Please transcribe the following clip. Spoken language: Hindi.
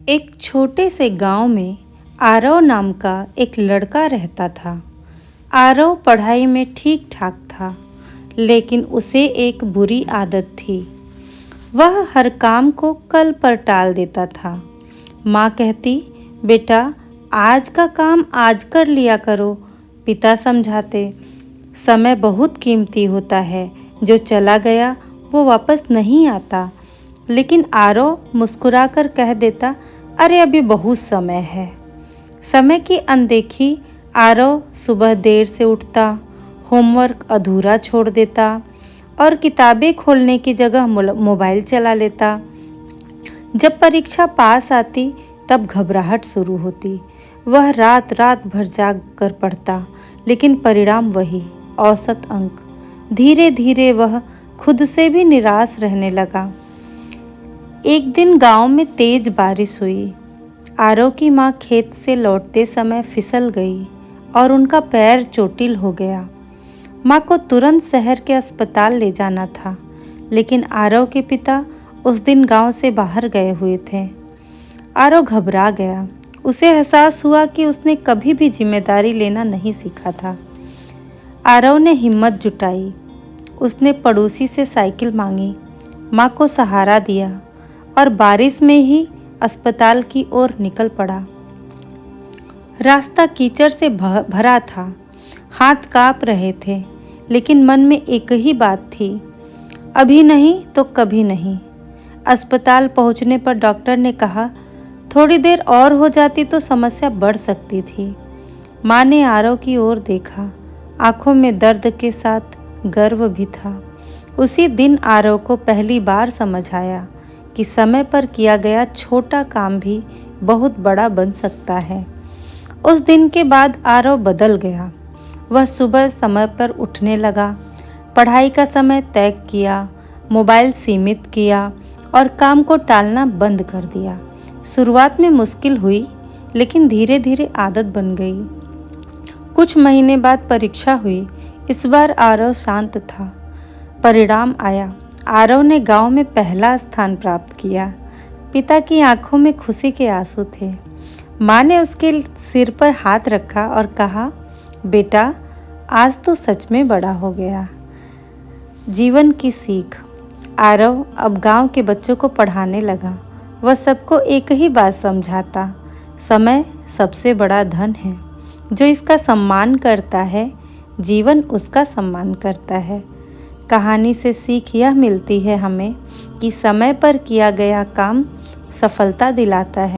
एक छोटे से गांव में आरव नाम का एक लड़का रहता था। आरव पढ़ाई में ठीक ठाक था, लेकिन उसे एक बुरी आदत थी। वह हर काम को कल पर टाल देता था। माँ कहती, बेटा आज का काम आज कर लिया करो। पिता समझाते, समय बहुत कीमती होता है, जो चला गया वो वापस नहीं आता। लेकिन आरव मुस्कुराकर कह देता, अरे अभी बहुत समय है। समय की अनदेखी आरव सुबह देर से उठता, होमवर्क अधूरा छोड़ देता और किताबें खोलने की जगह मोबाइल चला लेता। जब परीक्षा पास आती तब घबराहट शुरू होती। वह रात रात भर जाग कर पढ़ता, लेकिन परिणाम वही, औसत अंक। धीरे धीरे वह खुद से भी निराश रहने लगा। एक दिन गांव में तेज बारिश हुई। आरव की माँ खेत से लौटते समय फिसल गई और उनका पैर चोटिल हो गया। माँ को तुरंत शहर के अस्पताल ले जाना था, लेकिन आरव के पिता उस दिन गांव से बाहर गए हुए थे। आरव घबरा गया। उसे एहसास हुआ कि उसने कभी भी जिम्मेदारी लेना नहीं सीखा था। आरव ने हिम्मत जुटाई। उसने पड़ोसी से साइकिल मांगी, माँ को सहारा दिया और बारिश में ही अस्पताल की ओर निकल पड़ा। रास्ता कीचड़ से भरा था, हाथ कांप रहे थे, लेकिन मन में एक ही बात थी, अभी नहीं तो कभी नहीं। अस्पताल पहुंचने पर डॉक्टर ने कहा, थोड़ी देर और हो जाती तो समस्या बढ़ सकती थी। माँ ने आरव की ओर देखा, आंखों में दर्द के साथ गर्व भी था। उसी दिन आरव को पहली बार समझ आया कि समय पर किया गया छोटा काम भी बहुत बड़ा बन सकता है। उस दिन के बाद आरव बदल गया। वह सुबह समय पर उठने लगा, पढ़ाई का समय तय किया, मोबाइल सीमित किया और काम को टालना बंद कर दिया। शुरुआत में मुश्किल हुई, लेकिन धीरे धीरे आदत बन गई। कुछ महीने बाद परीक्षा हुई। इस बार आरव शांत था। परिणाम आया। आरव ने गांव में पहला स्थान प्राप्त किया। पिता की आंखों में खुशी के आंसू थे। माँ ने उसके सिर पर हाथ रखा और कहा, बेटा आज तो सच में बड़ा हो गया। जीवन की सीख। आरव अब गांव के बच्चों को पढ़ाने लगा। वह सबको एक ही बात समझाता, समय सबसे बड़ा धन है। जो इसका सम्मान करता है, जीवन उसका सम्मान करता है। कहानी से सीख यह मिलती है हमें कि समय पर किया गया काम सफलता दिलाता है।